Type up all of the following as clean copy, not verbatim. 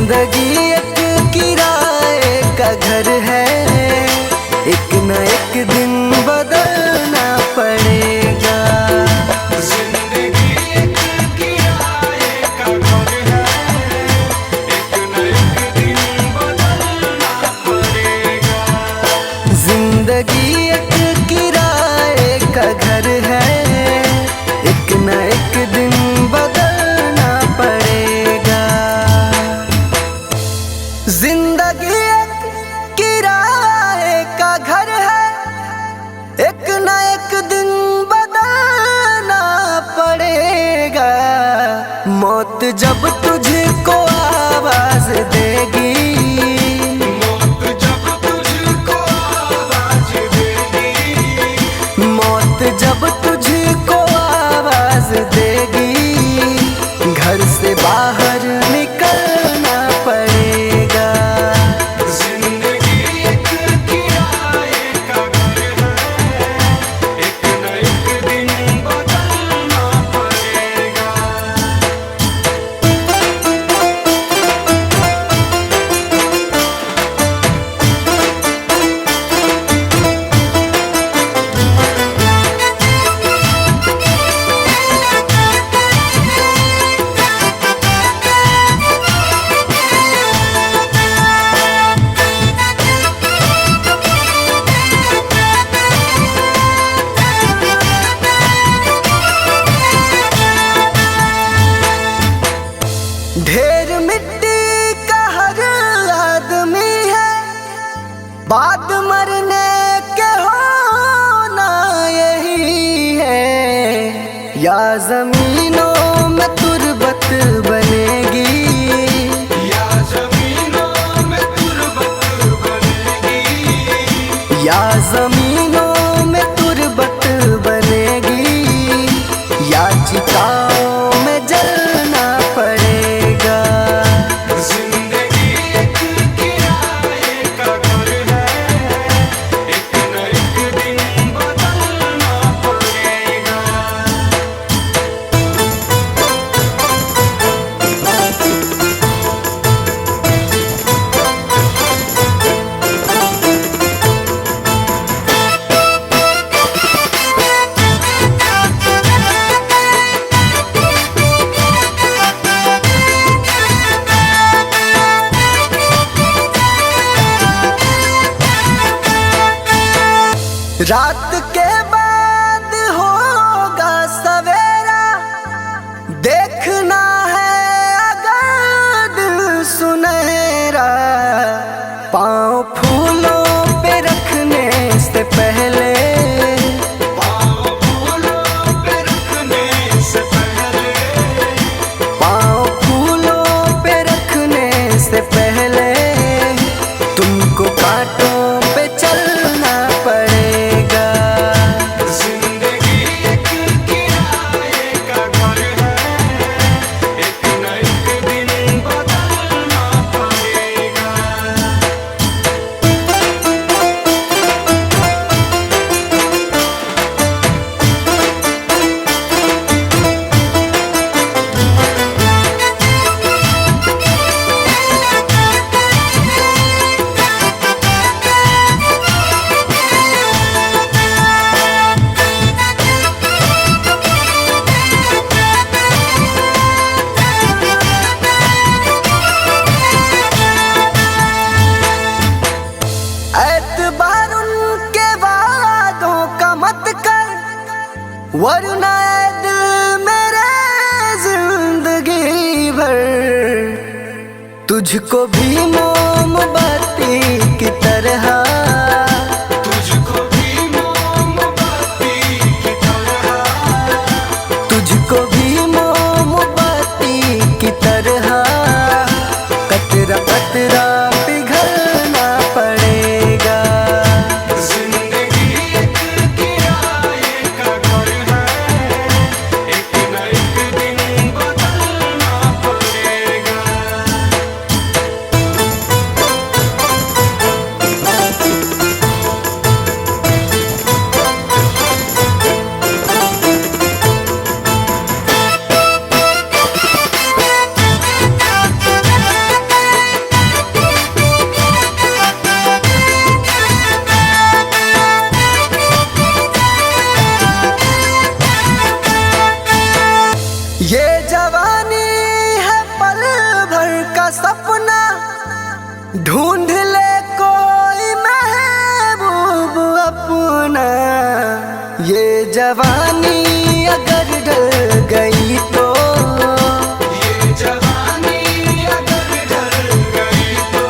जिंदगी एक किराए का घर है, एक न एक दिन बदलना पड़ेगा। जिंदगी एक किराए का घर है, एक न एक दिन बदलना पड़ेगा। जिंदगी एक किराए का घर है, एक न एक दिन बदलना पड़ेगा। जिंदगी एक किराए का घर है, एक न एक दिन बदलना पड़ेगा। मौत जब तुझको आवाज देगी, मौत जब तुझको आवाज देगी, मौत जब तुझको आवाज देगी, घर से बाहर निकलना पड़ेगा। जिंदगी एक किराए का घर है, एक न एक दिन बदलना पड़ेगा। ढेर मिट्टी का हर आदमी है, बाद मरने के होना यही है। या जमीनों में तुरबत बनेगी, या जमीनों में तुरबत बनेगी, या जमीनों में तुरबत बनेगी, या चिताओं में जलना पड़ेगा। जिंदगी एक किराए का घर है, एक न एक दिन बदलना पड़ेगा। रात के बाद होगा सवेरा, देखना है अगर दिल सुनहरा। पाँव फूलों पे रखने से पहले, पाँव फूलों पे रखने से पहले, पाँव फूलों पे रखने से पहले, तुमको कांटों पे चलना पड़ेगा। जिंदगी एक किराए का घर है, एक न एक दिन बदलना पड़ेगा। एतबार उनके वादों का मत कर, वरना ऐ दिल मेरे जिंदगी भर तुझको भी मोमबत्ती की तरह, तुझको भी मोमबत्ती की तरह, तुझको भी मोमबत्ती की तरह, कतरा कतरा पिघलना पड़ेगा। जिंदगी एक किराए का घर है, एक न एक दिन बदलना पड़ेगा। का सपना ढूंढ ले कोई महबूब अपना। ये जवानी अगर ढल गई तो, ये जवानी अगर ढल गई तो,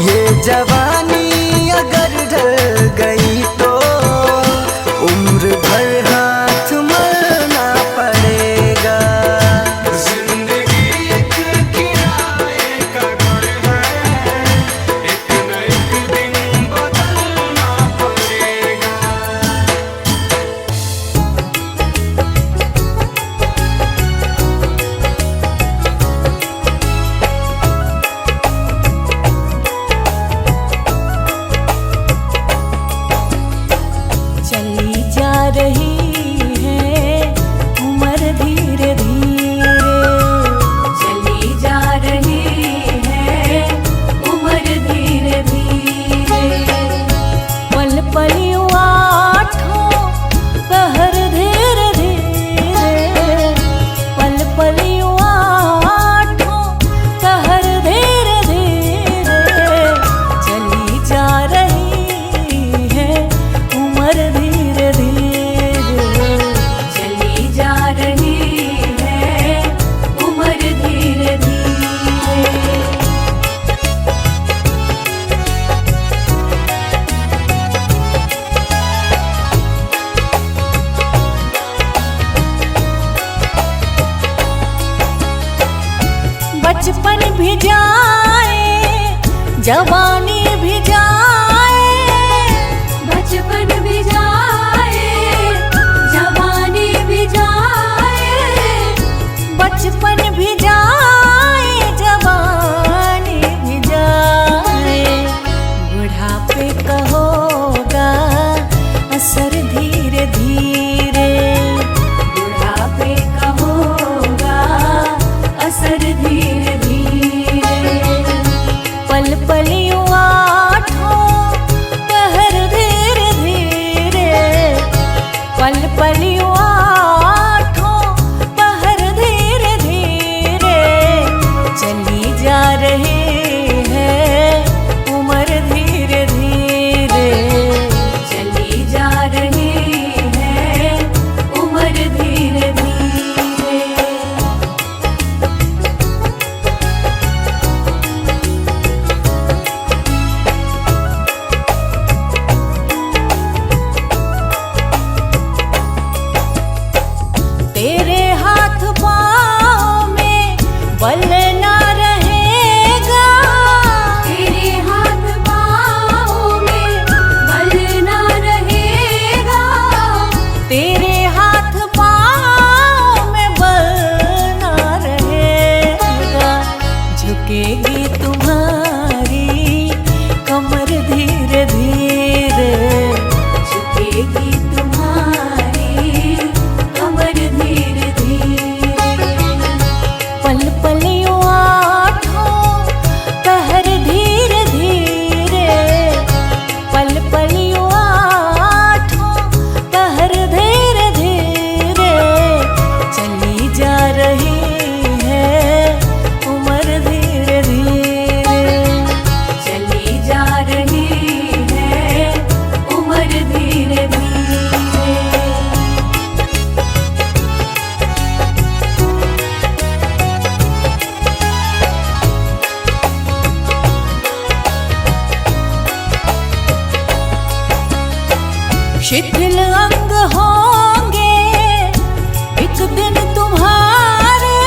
ये जवानी अगर ढल गई तो उम्र भर हाथ मलना पड़ेगा। जिंदगी एक किराए का घर है, एक न एक दिन बदलना पड़ेगा। चली जा रही है उम्र धीरे धीरे, चली जा रही है उम्र धीरे धीरे। पल पल यूं आठों पहर धीरे धीरे, पल पल यूं आठों पहर धीरे धीरे। चली जा रही है उम्र धीरे धीरे, चली जा रही है उम्र धीरे धीरे। बचपन भी जाए जवानी भी जाए, बचपन भी जाए जवानी भी जाए, बचपन भी जाए जवानी भी जाए। बुढ़ापे का होगा असर धीरे धीरे, बुढ़ापे का होगा असर धीरे धीरे। पल पल यूं आठों पहर धीरे धीरे, पल पल यूं आठों पहर धीरे धीरे। चली जा रही है उम्र धीरे धीरे, चली जा रही है उम्र धीरे धीरे। तेरे हाथ पाँव में बल ना रहेगा, तेरे हाथ पाँव में बल ना रहेगा, तेरे हाथ पाँव में बल ना रहेगा। झुकेगी तुम्हारी कमर धीरे धीरे, झुकेगी तुम्हारी कमर धीरे धीरे। पल पल यूं आठों पहर धीरे धीरे, पल पल यूं आठों पहर धीरे धीरे। चली जा रही है उम्र धीरे धीरे, चली जा रही है उम्र धीरे धीरे। शिथिल अंग होंगे एक दिन तुम्हारे,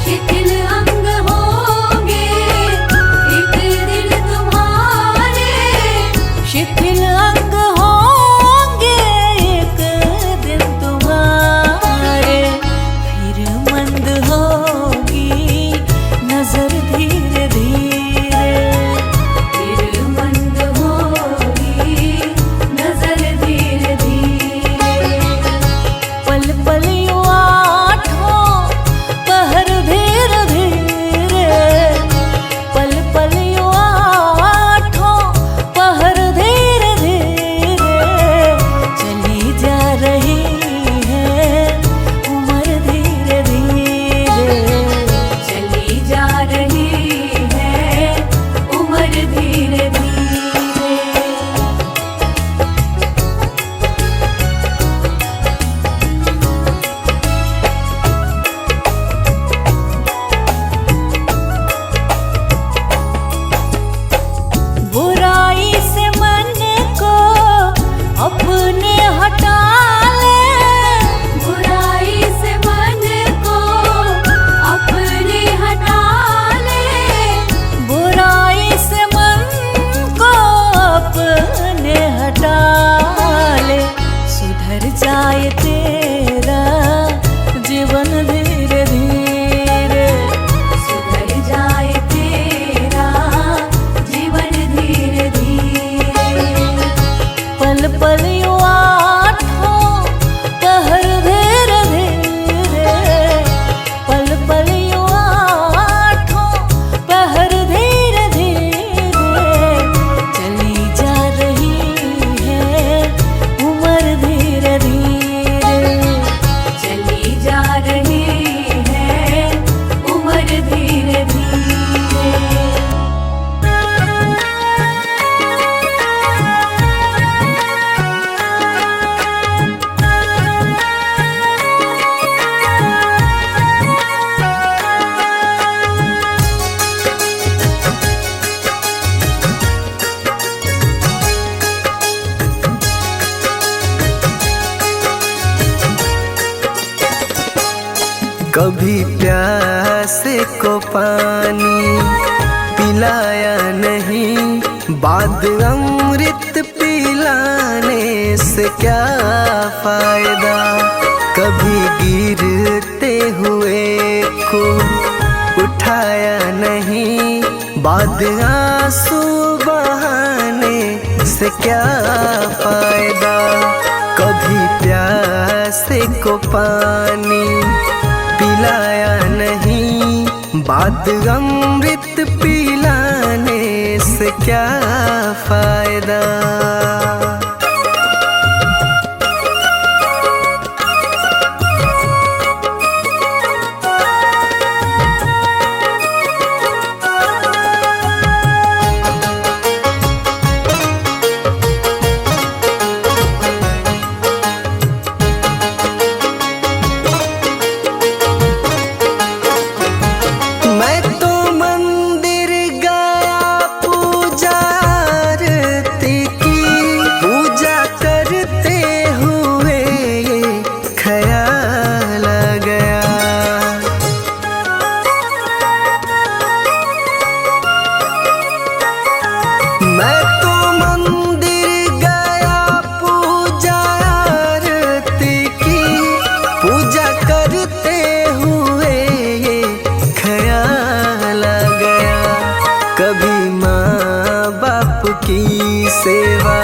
शिथिल अंग होंगे एक दिन तुम्हारे, शिथिल अंग होंगे एक दिन तुम्हारे। फिर मंद होगी नजर धीरे धीरे, फिर मंद होगी नजर धीरे धीरे। कभी प्यासे को पानी पिलाया नहीं, बाद अमृत पिलाने से क्या फायदा। कभी गिरते हुए को उठाया नहीं, बाद आंसू बहाने से क्या फायदा। कभी प्यासे को पानी पिलाया नहीं, बाद अमृत पिलाने से क्या फायदा। मैं तो मंदिर गया पूजा आरती की, पूजा करते हुए ख्याल आ गया। मैं तो मंदिर गया पूजा आरती की, पूजा करते हुए ख्याल आ गया। कभी माँ बाप की सेवा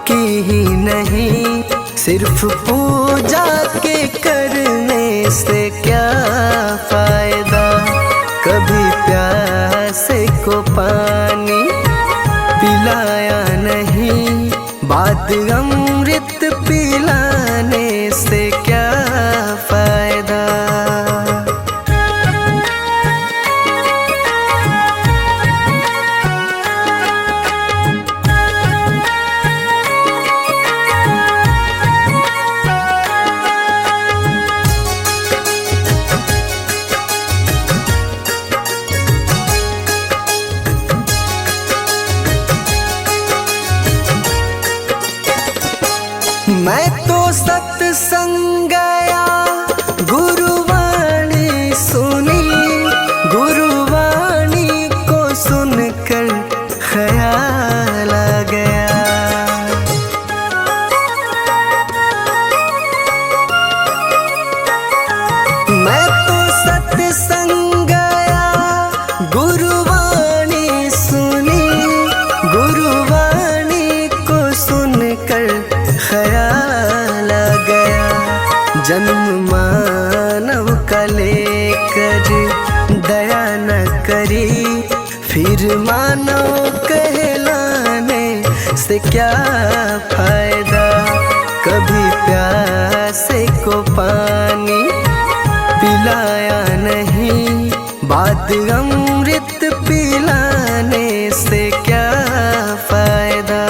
की ही नहीं, सिर्फ पूजा के करने से क्या फायदा। कभी प्यासे को पानी पिलाया नहीं, बाद अमृत पिलाने से क्या फायदा। मैं तो सत्संग गया, गुरुवाणी सुनी, गुरुवाणी को सुनकर ख्याल आ गया। मैं तो सत्संग गया, गुरुवाणी सुनी, गुरुवाणी को सुनकर ख्याल आ गया। जन्म मानव का लेकर दया न करी, फिर मानव कहलाने से क्या फायदा। कभी प्यासे को पानी पिलाया नहीं, बाद अमृत पिलाने से क्या फायदा।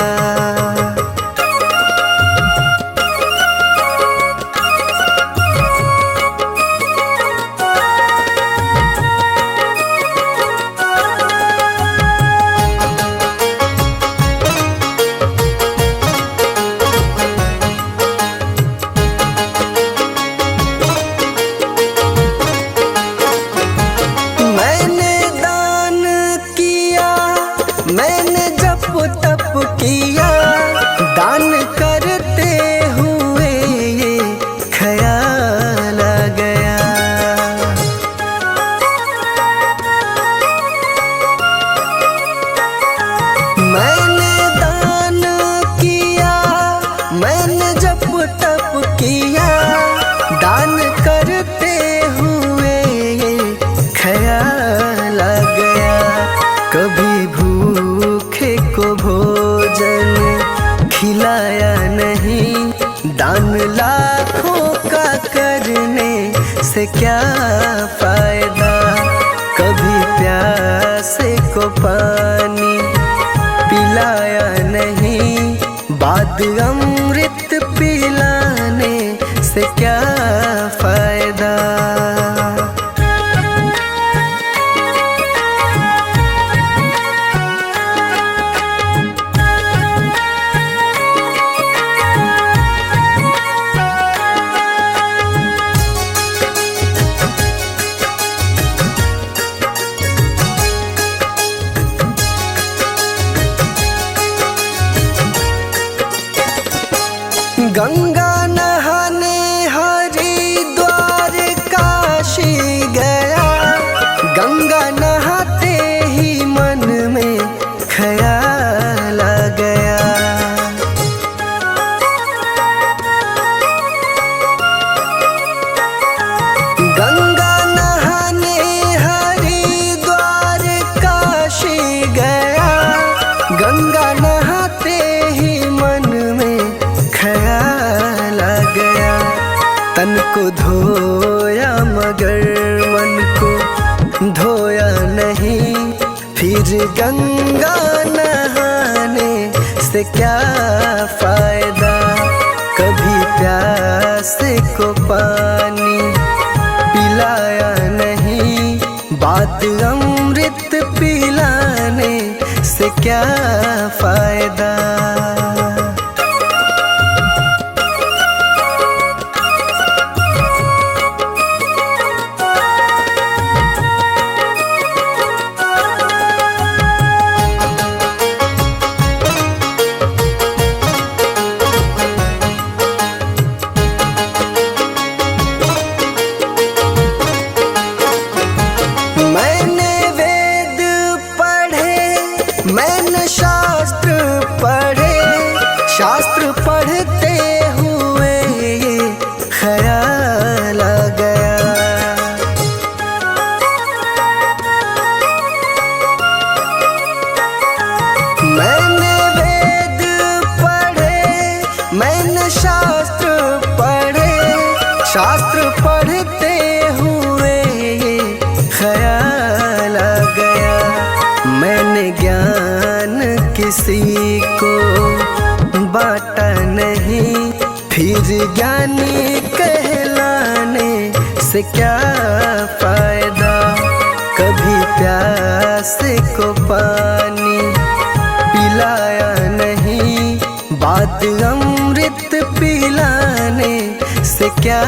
मैंने दान किया, मैंने जप तप किया, दान करते हुए ये ख्याल आ गया। मैंने दान किया, मैंने जप तप किया, दान करते हुए ये ख्याल आ गया। कभी भूखे को भोजन खिलाया नहीं, दान लाखों का करने से क्या फायदा। कभी प्यासे को पानी पिलाया नहीं, बाद अमृत पिलाने से क्या फायदा। गंगा नहाने हरिद्वार काशी गया, गंगा नहाते ही मन में ख्याल आ गया। गंगा नहाने हरिद्वार काशी गया, गंगा नहाते ही मन में ख्याल आ गया। तन को धोया मगर मन को धोया नहीं, फिर गंगा नहाने से क्या फायदा। कभी प्यास को पानी पिलाया नहीं, बात अमृत पिलाने से क्या फायदा। मैंने वेद पढ़े, मैंने शास्त्र पढ़े, शास्त्र पढ़ते हुए ये ख्याल आ गया। मैंने वेद पढ़े, मैंने शास्त्र पढ़े, शास्त्र पढ़ते हुए ये ख्याल आ गया। मैंने ज्ञान किसी को बांटा नहीं, फिर ज्ञानी कहलाने से क्या फायदा। कभी प्यास को पानी पिलाया नहीं, बात अमृत पिलाने से क्या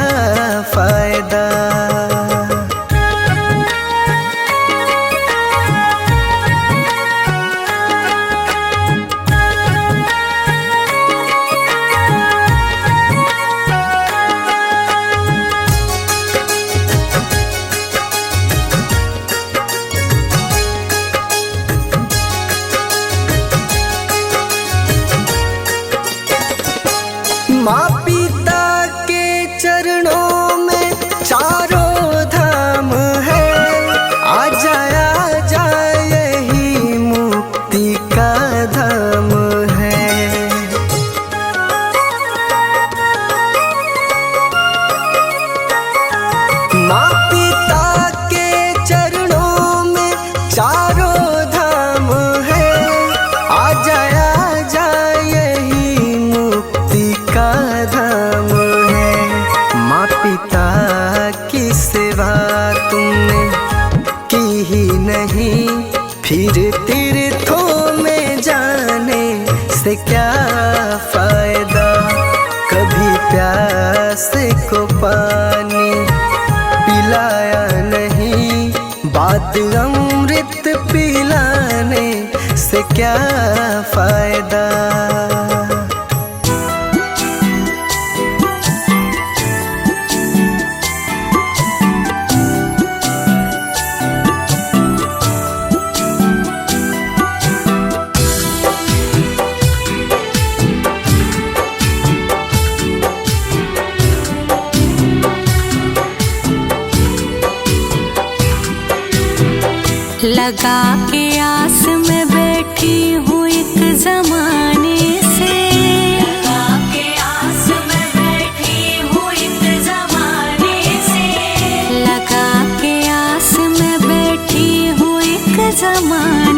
फायदा। माँ पिता के चरणों में चारों धाम है, आ जा यही मुक्ति का धाम है। माँ पिता के चरणों में चारों धाम है, आ जा यही मुक्ति का धाम है। माँ पिता की सेवा तुमने की ही नहीं, फिर तीर्थों में जाने से क्या फायदा। कभी प्यास को पानी पिलाया नहीं, बात अमृत पिलाने से क्या फायदा। लगा के आस में बैठी हूँ एक जमाने से, लगा के आस में बैठी हूँ एक जमाने से, लगा के आस में बैठी हूँ एक जमाने